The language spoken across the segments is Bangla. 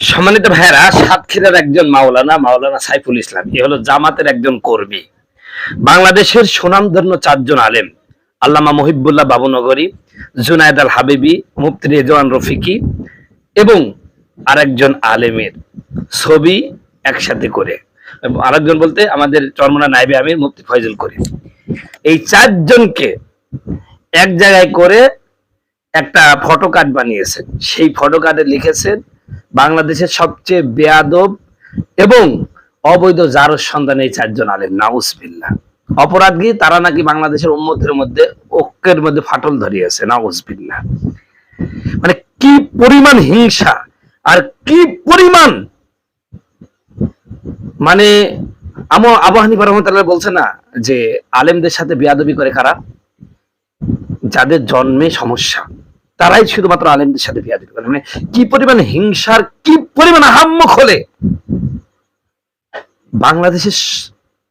সম্মানিত ভাইয়েরা, সাতক্ষীরার একজন মাওলানা সাইফুল ইসলাম, এ হলো জামাতের একজন কর্মী। বাংলাদেশের সুনামধন্য চারজন আলেম, আল্লামা মহিবুল্লাহ বাবুনগরী, জুনায়েদ আল হাবিবি, মুফতি রেজওয়ান রফিকি এবং আরেকজন আলেমের ছবি একসাথে করে, আরেকজন বলতে আমাদের চরমোনা নায়েবে আমির মুফতি ফয়জুল করিম, এই চারজনকে এক জায়গায় করে একটা ফটো কার্ড বানিয়েছেন। সেই ফটো কার্ডে লিখেছেন, বাংলাদেশের সবচেয়ে বেয়াদব এবং অবৈধ জারজ সন্তান এই চারজন আলেম। নাউজুবিল্লাহ। অপরাধী তারা নাকি বাংলাদেশের উম্মতের মধ্যে ঐক্যের মধ্যে ফাটল ধরিয়েছে। নাউজুবিল্লাহ। মানে কি পরিমাণ হিংসা আর কি পরিমাণ, মানে আবু হানিফা রাহমাতুল্লাহ বলছে না যে আলেমদের সাথে বেয়াদবি করে কারা? যাদের জন্মে সমস্যা, তারাই শুধুমাত্র আলেমদের সাথে বেয়াদবি করে। মানে কি পরিমাণ হিংসার, কি পরিমাণ আহাম্মক হলে বাংলাদেশের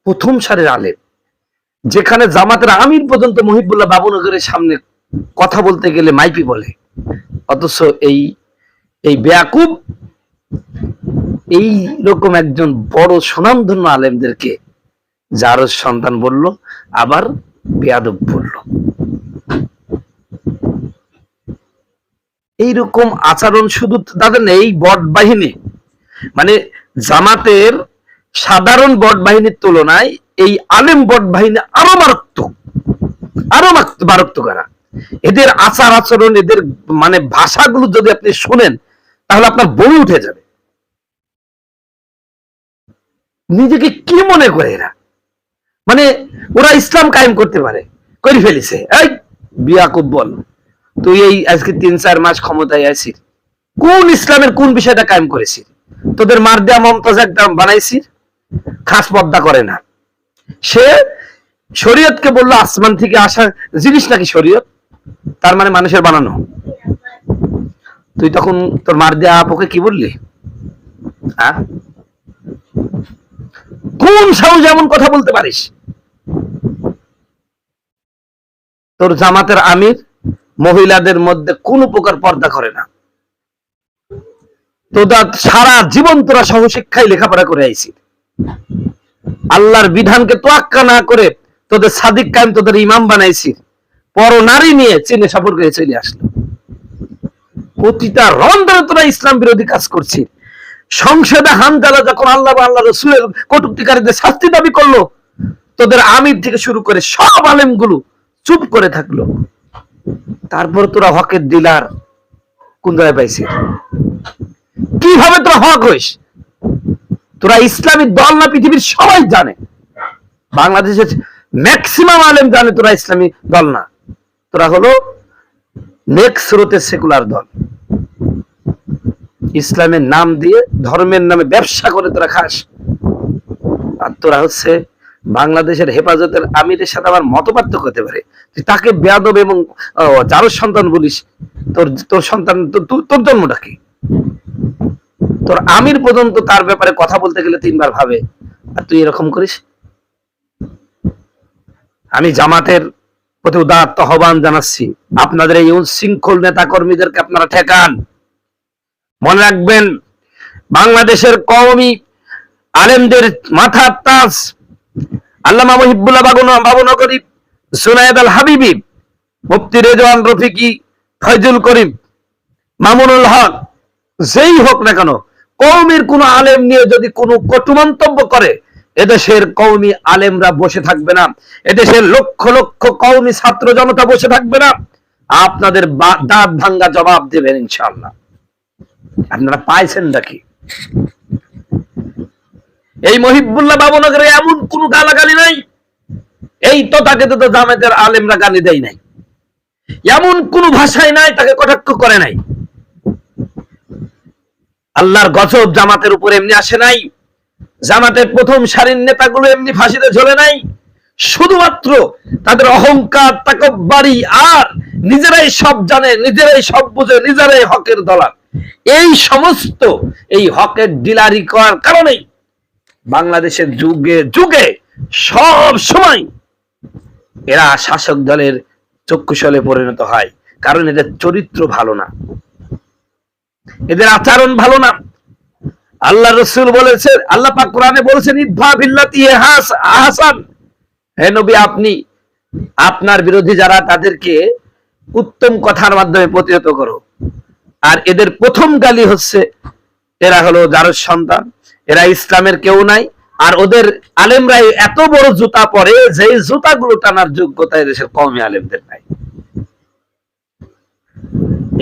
প্রথম সারির আলেম, যেখানে জামাতের আমির পর্যন্ত মহিবুল্লাহ বাবুনগরের সামনে কথা বলতে গেলে মাইপি বলে, অথচ এই বেয়াকুব এই রকম একজন বড় সুনামধন্য আলেমদেরকে জারজ সন্তান বলল, আবার বেয়াদব বলল। এইরকম আচরণ শুধু তাদের নেই, এই বট বাহিনী, মানে জামাতের সাধারণ বট বাহিনীর তুলনায় এই আলেম বট বাহিনী আরো মারাত্মক, আরো মারাত্মক। এদের আচার আচরণ, এদের মানে ভাষাগুলো যদি আপনি শুনেন তাহলে আপনার বমি উঠে যাবে। নিজেকে কি মনে করে এরা, মানে ওরা ইসলাম কায়েম করতে পারে, করে ফেলেছে। এই বিয়াকুব বল, তুই এই আজকে ৩-৪ মাস ক্ষমতায় আছিস, কোন ইসলামের কোন বিষয়টা কায়েম করেছিস? তোদের মার দেয়া মমতাজ একটা বানাইছিস, খাস পর্দা করে না। সে শরীয়তকে বললো আসমান থেকে আসা জিনিস নাকি শরীয়ত, তার মানে মানুষের বানানো। তুই তখন তোর মার দেয়া আপুকে কি বললি? কোন সাহস এমন কথা বলতে পারিস? তোর জামাতের আমির মহিলাদের মধ্যে কোন প্রকার পর্দা করে না। তোদের সারা জীবন তোরা সহশিক্ষায় লেখাপড়া করে আইছি, আল্লাহর বিধানকে তোয়াক্কা না করে তোদের সাদিক কায়েম, তোদের ইমাম বানাইছি, পর নারী নিয়ে চীনে সফর করে চলে আসলো। প্রতিটা রন্ধনে তোরা ইসলাম বিরোধী কাজ করছিস। সংসদে হামদালা যখন আল্লাহ আল্লাহ রসুলের কটূক্তিকারীদের শাস্তি দাবি করলো, তোদের আমির থেকে শুরু করে সব আলেমগুলো চুপ করে থাকলো। তারপর তোরা হকের ডিলার কোন জায়গায় পাইছিস? কিভাবে তোরা হক হইস? তোরা ইসলামী দল না? পৃথিবীর সবাই জানে, বাংলাদেশের ম্যাক্সিমাম আলেম জানে তোরা ইসলামী দল না, তোরা হলো নেক্সট স্রোতের সেকুলার দল। ইসলামের নাম দিয়ে ধর্মের নামে ব্যবসা করে তোরা খাস। আর তোরা হচ্ছে বাংলাদেশের হেফাজতের আমিরের সাথে আমার মত পার্থক্য হতে পারে, তাকে বেয়াদব এবং জারজ সন্তান বলিস। তোর সন্তান, তোর জন্মটা কি? তোর আমির পর্যন্ত তার ব্যাপারে কথা বলতে গেলে ৩ বার ভাবে, আর তুই এরকম করিস। আমি জামাতের প্রতি উদাত্ত আহ্বান জানাচ্ছি, আপনাদের এই উচ্ছৃঙ্খল নেতা কর্মীদেরকে আপনারা ঠেকান। মনে রাখবেন, বাংলাদেশের কওমি আলেমদের মাথার তাজ আল্লামা মহিবুল্লাহ বাবুনগরী, জুনায়েদ আল হাবিবি, মুফতি রেজওয়ান রফিকি, ফয়জুল করিম, মামুনুল হক, যেই হোক না কেন, কওমির কোন আলেম নিয়ে যদি কোনো কটু মন্তব্য করে, এদেশের কওমি আলেমরা বসে থাকবে না, এদেশের লক্ষ লক্ষ কওমি ছাত্র জনতা বসে থাকবে না, আপনাদের দাঁত ভাঙ্গা জবাব দেবেন ইনশাআল্লাহ। আপনারা পাইছেন নাকি? এই মহিবুল্লাহ বাবুনগরে এমন কোন গালাগালি নাই, এই তথাকথিত জামাতের আলেমরা গালি দেয় নাই, এমন কোন ভাষায় নাই তাকে কটাক্ষ করে নাই। আল্লাহর গজব জামাতের উপর এমনি আসে নাই, জামাতের প্রথম সারির নেতাগুলো এমনি ফাঁসিতে ঝোলে নাই। শুধুমাত্র তাদের অহংকার, তাকব্বুরি আর নিজেরাই সব জানে, নিজেরাই সব বুঝে, নিজেরাই হকের দলাল, এই সমস্ত এই হকের ডিলারি করার কারণেই বাংলাদেশের যুগে যুগে সব সময় এরা শাসক দলের চক্ষুশলে পরিণত হয়। কারণ এদের চরিত্র ভালো না, এদের আচরণ ভালো না, আল্লাহ রসুল বলেছেন, আল্লাহ পাক কোরআনে বলেছেন, ইদফা বিল্লাতি আহসান, হে নবী আপনি আপনার বিরোধী যারা তাদেরকে উত্তম কথার মাধ্যমে প্রতিহত করো। আর এদের প্রথম গালি হচ্ছে এরা হলো জারজ সন্তান, এরা ইসলামের কেউ নাই, আর ওদের আলেমরাই এত বড় জুতা পরে যে জুতাগুলো টানার যোগ্যতা এদেশের কওমি আলেমদের নাই।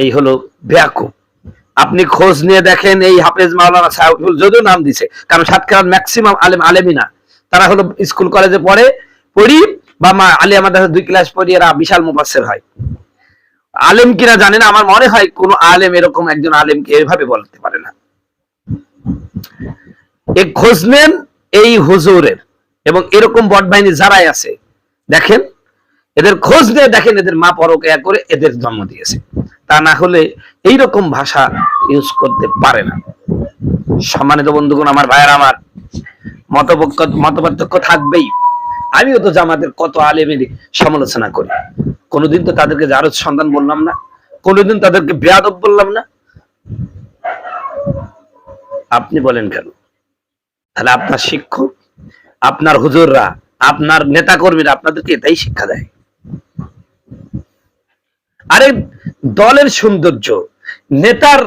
এই হলো বেয়াকুব। আপনি খোঁজ নিয়ে দেখেন, এই হাফেজ মাওলানা সাহেবুল যদিও নাম দিছে, কারণ সাতক্ষীরার ম্যাক্সিমাম আলেম আলেমই না, তারা হলো স্কুল কলেজে পড়ি বা আলিয়া মাদ্রাসা 2 ক্লাস পড়ি, এরা বিশাল মুফাসসির হয়। আলেম কিনা জানি না, আমার মনে হয় কোন আলেম এরকম একজন আলেমকে এভাবে বলতে পারে না। এই খোঁজ নেন এই হুজুরের এবং এরকম বট বাহিনী যারাই আছে, দেখেন এদের খোঁজ নিয়ে দেখেন এদের মা পরকিয়া করে এদের জন্ম দিয়েছে। তা না হলে এইরকম ভাষা ইউজ করতে পারে না। সম্মানিত বন্ধুগণ, আমার ভাইয়ের, আমার মতপার্থক্য থাকবেই। আমিও তো জামাতের কত আলেমের সমালোচনা করি, কোনোদিন তো তাদেরকে জারজ সন্তান বললাম না, কোনোদিন তাদেরকে বেয়াদব বললাম না। আপনি বলেন কেন? তাহলে আপনার শিক্ষক, আপনার হুজুররা, আপনার নেতা কর্মীরা আপনাদেরকে এটাই শিক্ষা দেয়। আরে দলের সৌন্দর্য, নেতার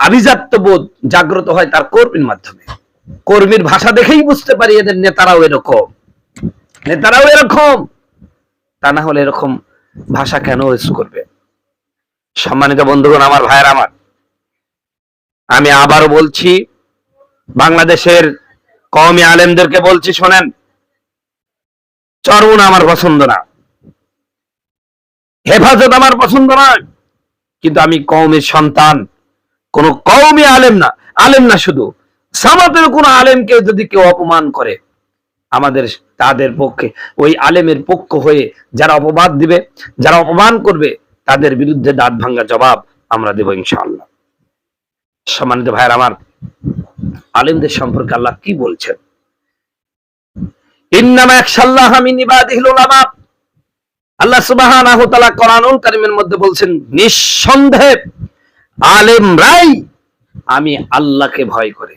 আভিজাত্য বোধ জাগ্রত হয় তার কর্মীর মাধ্যমে। কর্মীর ভাষা দেখেই বুঝতে পারি এদের নেতারাও এরকম, নেতারাও এরকম। তা না হলে এরকম ভাষা কেন ইউজ করবে? সম্মানিত বন্ধুগণ, আমার ভাইয়ের, আমার, আমি আবারও বলছি, বাংলাদেশের কওমি আলেমদেরকে বলছি, শোনেন, চরমুনা আমার পছন্দ না, হেফাজত আমার পছন্দ নয়, কিন্তু আমি কওমের সন্তান, কোন কওমি আলেম না শুধু জামাতের কোন আলেমকে যদি কেউ অপমান করে, আমাদের তাদের পক্ষে ওই আলেমের পক্ষ হয়ে যারা অপবাদ দিবে, যারা অপমান করবে, তাদের বিরুদ্ধে দাঁত ভাঙ্গা জবাব আমরা দেব ইনশাআল্লাহ। সম্মানিত ভাইয়ের আমার, আলেমদের সম্পর্কে আল্লাহ কি বলছেন? ইন্নামা ইয়াখশাল্লাহা মিন ইবাদিহিল উলামা। আল্লাহ সুবহানাহু ওয়া তাআলা কোরআনুল কারীমের মধ্যে বলছেন, নিঃসন্দেহে আলেমরাই আমি আল্লাহকে ভয় করে।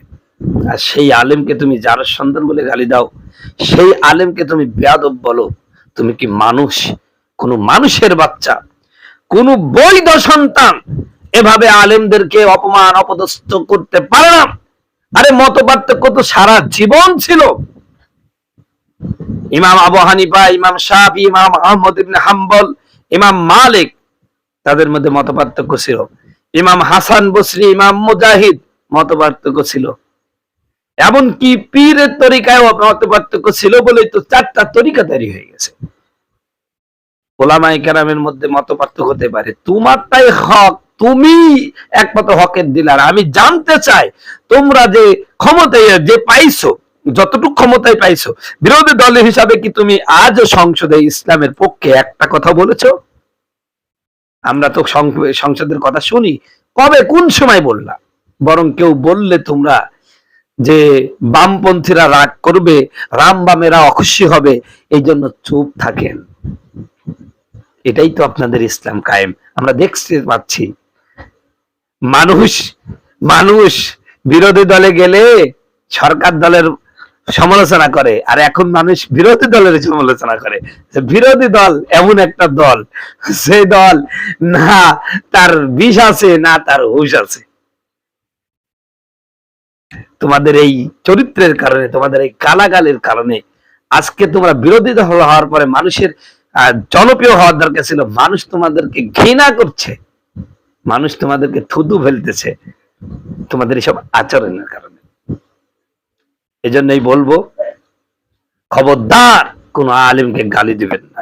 আর সেই আলেমকে তুমি যার সন্তান বলে গালি দাও, সেই আলেমকে তুমি বেয়াদব বলো, তুমি কি মানুষ? কোন মানুষের বাচ্চা, কোন বৈধ সন্তান এভাবে আলেমদেরকে অপমান অপদস্থ করতে পারে না। আরে মতপার্থক্য তো সারা জীবন ছিল। ইমাম আবু হানিফা, ইমাম শাফি, ইমাম আহমদ ইবনে হাম্বল, ইমাম মালিক, তাদের মধ্যে মতপার্থক্য ছিল। ইমাম হাসান বসরি, ইমাম মুজাহিদ, মতপার্থক্য ছিল। এমনকি পীরের তরিকায় মতপার্থক্য ছিল বলেই তো 4টা তরিকা তৈরি হয়ে গেছে। ওলামায়ে কেরামের মধ্যে মতপার্থক্য হতে পারে, তোমারটাই হক, তুমি একমাত্র হকের দিলার। আমি জানতে চাই, তোমরা যে ক্ষমতায় যে পাইছো, যতটুকু ক্ষমতায় পাইছো, বিরোধী দল হিসাবে কি তুমি আজও সংসদে ইসলামের পক্ষে একটা কথা বলেছো? আমরা তো সংসদের কথা শুনি, কবে কোন সময় বললা? বরং কেউ বললে তোমরা যে বামপন্থীরা রাগ করবে, রামবামেরা অখুশি হবে, এই জন্য চুপ থাকেন। এটাই তো আপনাদের ইসলাম কায়েম। আমরা দেখতে পাচ্ছি, মানুষ বিরোধী দলে গেলে সরকার দলের সমালোচনা করে, আর এখন মানুষ বিরোধী দলের সমালোচনা করে। বিরোধী দল এমন একটা দল, সেই দল না তার বিষ আছে না তার হুঁশ আছে। তোমাদের এই চরিত্রের কারণে, তোমাদের এই গালাগালের কারণে আজকে তোমরা বিরোধী দল হওয়ার পরে মানুষের জনপ্রিয় হওয়ার দরকার ছিল। মানুষ তোমাদেরকে ঘৃণা করছে, মানুষ তোমাদেরকে থুতু ফেলতেছে তোমাদের এইসব আচরণের কারণে। এজন্যই বলবো, খবরদার কোন আলেমকে গালি দিবেন না।